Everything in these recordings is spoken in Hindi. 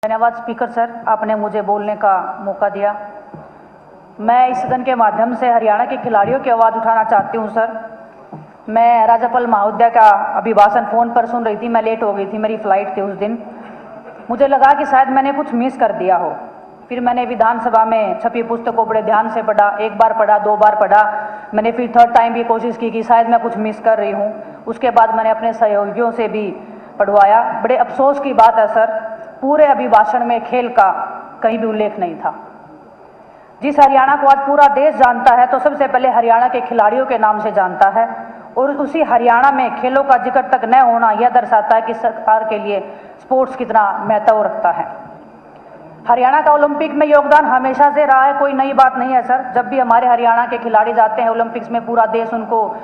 धन्यवाद स्पीकर सर, आपने मुझे बोलने का मौका दिया। मैं इस सदन के माध्यम से हरियाणा के खिलाड़ियों की आवाज़ उठाना चाहती हूं सर। मैं राज्यपाल महोदय का अभिभाषण फ़ोन पर सुन रही थी, मैं लेट हो गई थी, मेरी फ़्लाइट थी उस दिन। मुझे लगा कि शायद मैंने कुछ मिस कर दिया हो। फिर मैंने विधानसभा में छपी पुस्तक को बड़े ध्यान से पढ़ा, एक बार पढ़ा, दो बार पढ़ा, मैंने फिर थर्ड टाइम भी कोशिश की कि शायद मैं कुछ मिस कर रही हूँ। उसके बाद मैंने अपने सहयोगियों से भी पढ़वाया। बड़े अफसोस की बात है सर, पूरे अभिभाषण में खेल का कहीं भी उल्लेख नहीं था। जिस हरियाणा को आज पूरा देश जानता है तो सबसे पहले हरियाणा के खिलाड़ियों के नाम से जानता है, और उसी हरियाणा में खेलों का जिक्र तक न होना यह दर्शाता है कि सरकार के लिए स्पोर्ट्स कितना महत्व रखता है। हरियाणा का ओलंपिक में योगदान हमेशा से रहा है, कोई नई बात नहीं है सर। जब भी हमारे हरियाणा के खिलाड़ी जाते हैं ओलंपिक्स में, पूरा देश उनको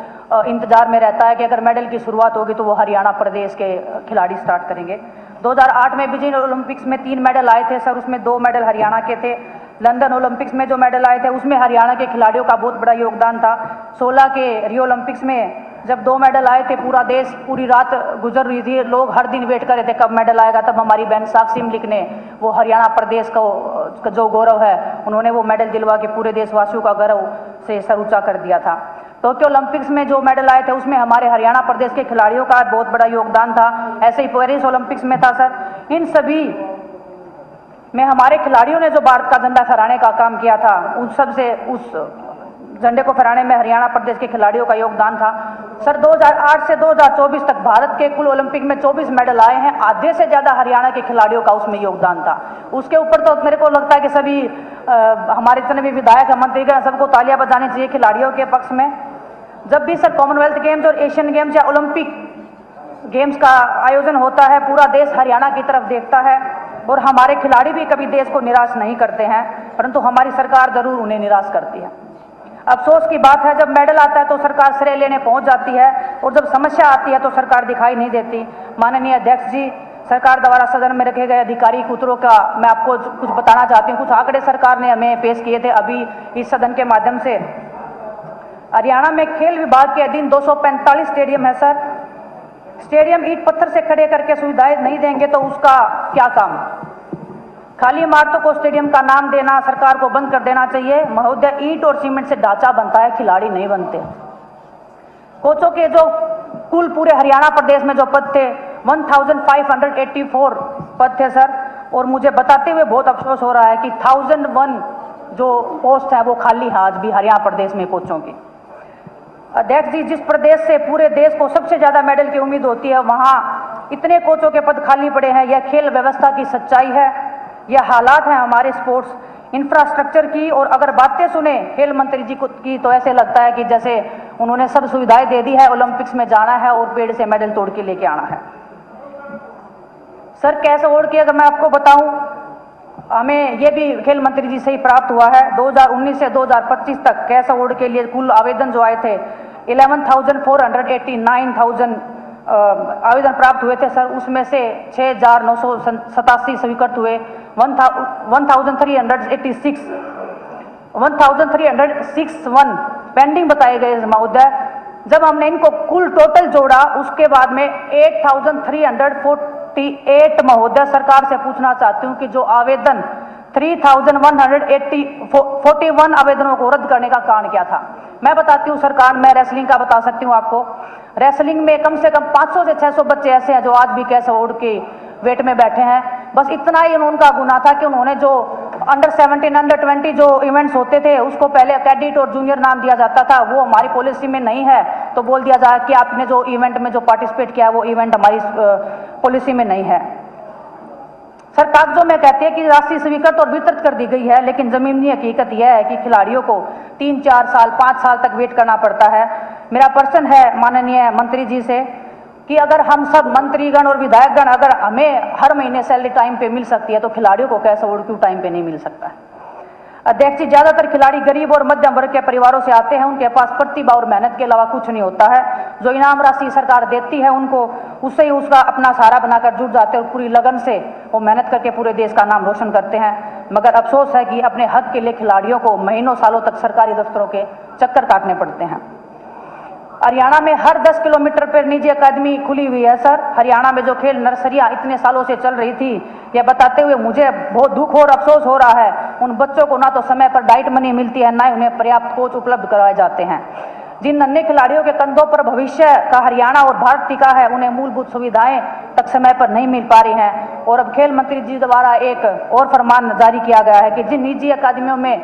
इंतजार में रहता है कि अगर मेडल की शुरुआत होगी तो वो हरियाणा प्रदेश के खिलाड़ी स्टार्ट करेंगे। 2008 में बीजिंग ओलंपिक्स में 3 मेडल आए थे सर, उसमें 2 मेडल हरियाणा के थे। लंदन ओलंपिक्स में जो मेडल आए थे उसमें हरियाणा के खिलाड़ियों का बहुत बड़ा योगदान था। 16 के रियो ओलंपिक्स में जब 2 मेडल आए थे, पूरा देश, पूरी रात गुजर रही थी, लोग हर दिन वेट कर रहे थे कब मेडल आएगा। तब हमारी बहन साक्षी मलिक ने वो हरियाणा प्रदेश का जो गौरव है, उन्होंने वो मेडल दिलवा के पूरे देशवासियों का गौरव से सर ऊंचा कर दिया था। टोक्यो ओलंपिक्स में जो मेडल आए थे उसमें हमारे हरियाणा प्रदेश के खिलाड़ियों का बहुत बड़ा योगदान था। ऐसे ही पेरिस ओलंपिक्स में था सर। इन सभी में हमारे खिलाड़ियों ने जो भारत का झंडा फहराने का काम किया था, उन सब से उस झंडे को फहराने में हरियाणा प्रदेश के खिलाड़ियों का योगदान था सर। 2008 से 2024 तक भारत के कुल ओलंपिक में 24 मेडल आए हैं, आधे से ज़्यादा हरियाणा के खिलाड़ियों का उसमें योगदान था। उसके ऊपर तो मेरे को लगता है कि सभी हमारे जितने भी विधायक मंत्रीगण सबको तालियां बजानी चाहिए खिलाड़ियों के पक्ष में। जब भी सर कॉमनवेल्थ गेम्स और एशियन गेम्स या ओलंपिक गेम्स का आयोजन होता है, पूरा देश हरियाणा की तरफ देखता है, और हमारे खिलाड़ी भी कभी देश को निराश नहीं करते हैं, परंतु हमारी सरकार जरूर उन्हें निराश करती है। अफसोस की बात है, जब मेडल आता है तो सरकार श्रेय लेने पहुंच जाती है, और जब समस्या आती है तो सरकार दिखाई नहीं देती। माननीय अध्यक्ष जी, सरकार द्वारा सदन में रखे गए अधिकारी सूत्रों का मैं आपको कुछ बताना चाहती हूँ। कुछ आंकड़े सरकार ने हमें पेश किए थे अभी इस सदन के माध्यम से। हरियाणा में खेल विभाग के अधीन 245 स्टेडियम है सर। स्टेडियम ईंट पत्थर से खड़े करके सुविधाएं नहीं देंगे तो उसका क्या काम। खाली इमारतों को स्टेडियम का नाम देना, सरकार को बंद कर देना चाहिए। महोदय, ईंट और सीमेंट से ढांचा बनता है, खिलाड़ी नहीं बनते। कोचों के जो कुल पूरे हरियाणा प्रदेश में जो पद थे 1584 पद थे सर, और मुझे बताते हुए बहुत अफसोस हो रहा है कि 1001 जो पोस्ट है वो खाली है आज भी हरियाणा प्रदेश में कोचों की। अध्यक्ष जी, जिस प्रदेश से पूरे देश को सबसे ज्यादा मेडल की उम्मीद होती है, वहां इतने कोचों के पद खाली पड़े हैं। यह खेल व्यवस्था की सच्चाई है, यह हालात हैं हमारे स्पोर्ट्स इंफ्रास्ट्रक्चर की। और अगर बातें सुने खेल मंत्री जी की तो ऐसे लगता है कि जैसे उन्होंने सब सुविधाएं दे दी है, ओलंपिक्स में जाना है और पेड़ से मेडल तोड़ के लेके आना है। सर, कैश अवार्ड की अगर मैं आपको बताऊं, हमें ये भी खेल मंत्री जी से ही प्राप्त हुआ है। 2019 से 2025 तक कैश अवार्ड के लिए कुल आवेदन जो आए थे 11,489,000 आवेदन प्राप्त हुए थे सर। उसमें से 6,987 स्वीकृत हुए, 1361 पेंडिंग बताए गए महोदय। जब हमने इनको कुल टोटल जोड़ा उसके बाद में 8,348 महोदय, सरकार से पूछना चाहती हूँ कि जो आवेदन 3,141 आवेदनों को रद्द करने का कारण क्या था। मैं बताती हूँ सरकार, मैं रेसलिंग का बता सकती हूँ आपको। रेसलिंग में कम से कम 500 से 600 बच्चे ऐसे हैं जो आज भी कैश अवार्ड के वेट में बैठे हैं। बस इतना ही उनका गुना था कि उन्होंने जो अंडर 17, अंडर 20 जो इवेंट्स होते थे उसको पहले कैडेट और जूनियर नाम दिया जाता था, वो हमारी पॉलिसी में नहीं है। तो बोल दिया जाए कि आपने जो इवेंट में जो पार्टिसिपेट किया वो इवेंट हमारी पॉलिसी में नहीं है। सर, कागजों में कहते हैं कि राशि स्वीकृत और वितरित कर दी गई है, लेकिन जमीनी हकीकत यह है कि खिलाड़ियों को 3, 4 साल, 5 साल तक वेट करना पड़ता है। मेरा प्रश्न है माननीय मंत्री जी से कि अगर हम सब मंत्रीगण और विधायकगण, अगर हमें हर महीने सैलरी टाइम पे मिल सकती है तो खिलाड़ियों को कैश अवार्ड क्यों टाइम पे नहीं मिल सकता है। अध्यक्ष जी, ज्यादातर खिलाड़ी गरीब और मध्यम वर्ग के परिवारों से आते हैं, उनके पास प्रतिभा और मेहनत के अलावा कुछ नहीं होता है। जो इनाम राशि सरकार देती है उनको, उससे ही उसका अपना सहारा बनाकर जुट जाते हैं और पूरी लगन से वो मेहनत करके पूरे देश का नाम रोशन करते हैं। मगर अफसोस है कि अपने हक के लिए खिलाड़ियों को महीनों सालों तक सरकारी दफ्तरों के चक्कर काटने पड़ते हैं। हरियाणा में हर 10 किलोमीटर पर निजी अकादमी खुली हुई है सर। हरियाणा में जो खेल नर्सरियां इतने सालों से चल रही थी, ये बताते हुए मुझे बहुत दुख और अफसोस हो रहा है। उन बच्चों को ना तो समय पर डाइट मनी मिलती है, ना ही उन्हें पर्याप्त कोच उपलब्ध करवाए जाते हैं। जिन नन्हे खिलाड़ियों के कंधों पर भविष्य का हरियाणा और भारत टिका है, उन्हें मूलभूत सुविधाएं तक समय पर नहीं मिल पा रही हैं। और अब खेल मंत्री जी द्वारा एक और फरमान जारी किया गया है कि जिन निजी अकादमियों में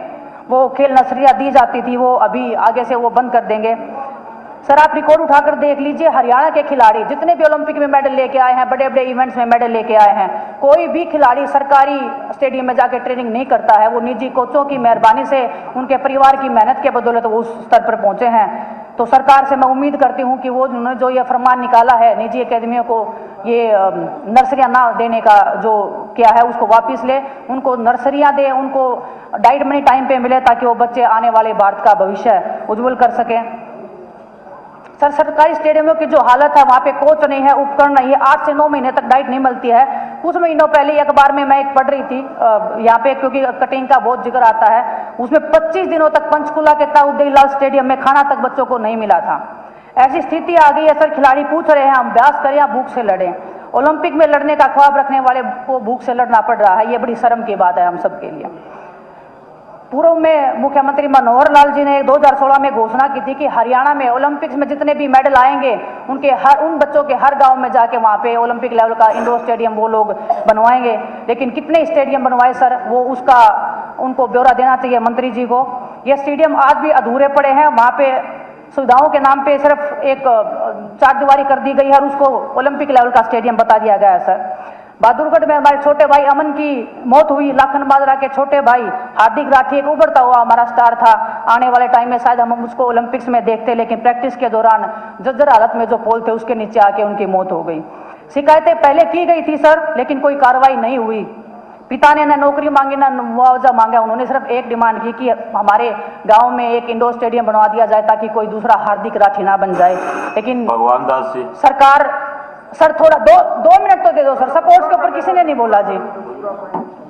वो खेल नर्सरियां दी जाती थी, वो अभी आगे से वो बंद कर देंगे। सर आप रिकॉर्ड उठाकर देख लीजिए, हरियाणा के खिलाड़ी जितने भी ओलंपिक में मेडल लेके आए हैं, बड़े बड़े इवेंट्स में मेडल लेके आए हैं, कोई भी खिलाड़ी सरकारी स्टेडियम में जाके ट्रेनिंग नहीं करता है। वो निजी कोचों की मेहरबानी से, उनके परिवार की मेहनत के बदौलत वो उस स्तर पर पहुंचे हैं। तो सरकार से मैं उम्मीद करती हूं कि वो उन्होंने जो ये फरमान निकाला है निजी अकेडमियों को ये नर्सरियां ना देने का जो किया है, उसको वापस ले, उनको नर्सरियां दे, उनको डाइट मनी टाइम पे मिले, ताकि वो बच्चे आने वाले भारत का भविष्य उज्जवल कर सकें। सर सरकारी स्टेडियमों की जो हालत है, वहाँ पे कोच नहीं है, उपकरण नहीं है, 8 से 9 महीने तक डाइट नहीं मिलती है। कुछ महीनों पहले अखबार में मैं एक पढ़ रही थी यहाँ पे, क्योंकि कटिंग का बहुत जिक्र आता है, उसमें 25 दिनों तक पंचकुला के ताउद्दीन स्टेडियम में खाना तक बच्चों को नहीं मिला था। ऐसी स्थिति आ गई है सर, खिलाड़ी पूछ रहे हैं हम अभ्यास करें या भूख से लड़ें। ओलंपिक में लड़ने का ख्वाब रखने वाले को भूख से लड़ना पड़ रहा है, ये बड़ी शर्म की बात है हम सबके लिए। पूर्व में मुख्यमंत्री मनोहर लाल जी ने 2016 में घोषणा की थी कि हरियाणा में ओलंपिक्स में जितने भी मेडल आएंगे, उन बच्चों के हर गांव में जाके वहां पे ओलंपिक लेवल का इंडोर स्टेडियम वो लोग बनवाएंगे। लेकिन कितने स्टेडियम बनवाए सर, वो उसका उनको ब्यौरा देना चाहिए मंत्री जी को। ये स्टेडियम आज भी अधूरे पड़े हैं, वहां पे सुविधाओं के नाम पे सिर्फ एक चारदीवारी कर दी गई है और उसको ओलंपिक लेवल का स्टेडियम बता दिया गया है सर। बहादुरगढ़ में हमारे छोटे भाई अमन की मौत हुई, लाखन बाजरा के छोटे भाई हार्दिक राठी एक उभरता हुआ हमारा स्टार था। आने वाले टाइम में शायद हम उसको ओलंपिक्स में देखते, लेकिन प्रैक्टिस के दौरान जर्जर हालत में जो पोल थे उसके नीचे आके उनकी मौत हो गई। शिकायतें पहले की गई थी सर, लेकिन कोई कार्रवाई नहीं हुई। पिता ने ना नौकरी मांगी ना मुआवजा मांगा, उन्होंने सिर्फ एक डिमांड की कि हमारे गांव में एक इंडोर स्टेडियम बनवा दिया जाए ताकि कोई दूसरा हार्दिक राठी ना बन जाए। लेकिन भगवान दास जी सरकार, सर थोड़ा दो मिनट तो दे दो सर, सपोर्ट्स के ऊपर किसी ने नहीं बोला जी।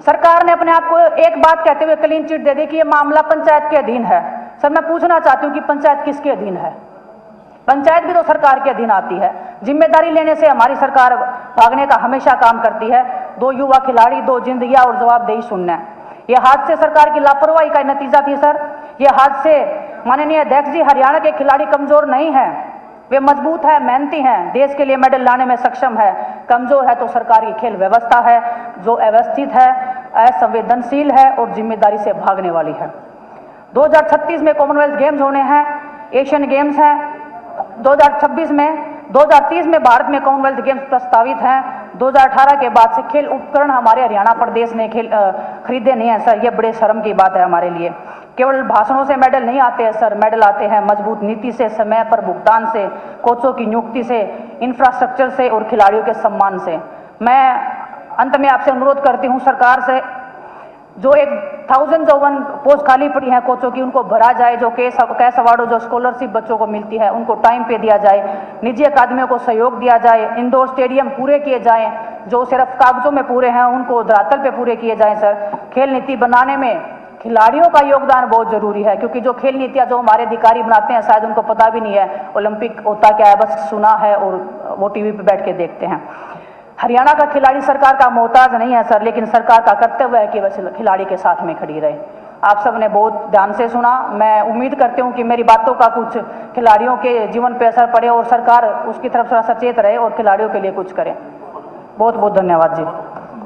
सरकार ने अपने आप को एक बात कहते हुए क्लीन चिट दे दी कि ये मामला पंचायत के अधीन है। सर मैं पूछना चाहती हूँ कि पंचायत किसके अधीन है? पंचायत भी तो सरकार के अधीन आती है। जिम्मेदारी लेने से हमारी सरकार भागने का हमेशा काम करती है। 2 युवा खिलाड़ी, 2 जिंदगियां और जवाबदेही शून्य। यह हादसे सरकार की लापरवाही का नतीजा थी सर। यह हादसे, माननीय अध्यक्ष जी, हरियाणा के खिलाड़ी कमजोर नहीं है, वे मजबूत है, मेहनती हैं, देश के लिए मेडल लाने में सक्षम है। कमजोर है तो सरकार की खेल व्यवस्था है, जो अव्यवस्थित है, असंवेदनशील है और जिम्मेदारी से भागने वाली है। 2036 में कॉमनवेल्थ गेम्स होने हैं, एशियन गेम्स हैं 2026 में, 2030 में भारत में कॉमनवेल्थ गेम्स प्रस्तावित हैं। 2018 के बाद से खेल उपकरण हमारे हरियाणा प्रदेश ने खरीदे नहीं है सर। ये बड़े शर्म की बात है हमारे लिए। केवल भाषणों से मेडल नहीं आते हैं सर, मेडल आते हैं मजबूत नीति से, समय पर भुगतान से, कोचों की नियुक्ति से, इंफ्रास्ट्रक्चर से और खिलाड़ियों के सम्मान से। मैं अंत में आपसे अनुरोध करती हूं सरकार से, जो 1051 पोस्ट खाली पड़ी हैं कोचों की, उनको भरा जाए। जो कैश अवार्ड, जो स्कॉलरशिप बच्चों को मिलती है, उनको टाइम पे दिया जाए। निजी अकादमियों को सहयोग दिया जाए। इंडोर स्टेडियम पूरे किए जाएं, जो सिर्फ कागजों में पूरे हैं उनको धरातल पे पूरे किए जाएं सर। खेल नीति बनाने में खिलाड़ियों का योगदान बहुत जरूरी है, क्योंकि जो खेल नीतियां जो हमारे अधिकारी बनाते हैं शायद उनको पता भी नहीं है ओलंपिक होता क्या है, बस सुना है और वो टीवी पे बैठ के देखते हैं। हरियाणा का खिलाड़ी सरकार का मोहताज नहीं है सर, लेकिन सरकार का कर्तव्य है कि वह खिलाड़ी के साथ में खड़ी रहे। आप सब ने बहुत ध्यान से सुना। मैं उम्मीद करती हूं कि मेरी बातों का कुछ खिलाड़ियों के जीवन पे असर पड़े और सरकार उसकी तरफ थोड़ा सचेत रहे और खिलाड़ियों के लिए कुछ करे। बहुत बहुत धन्यवाद जी।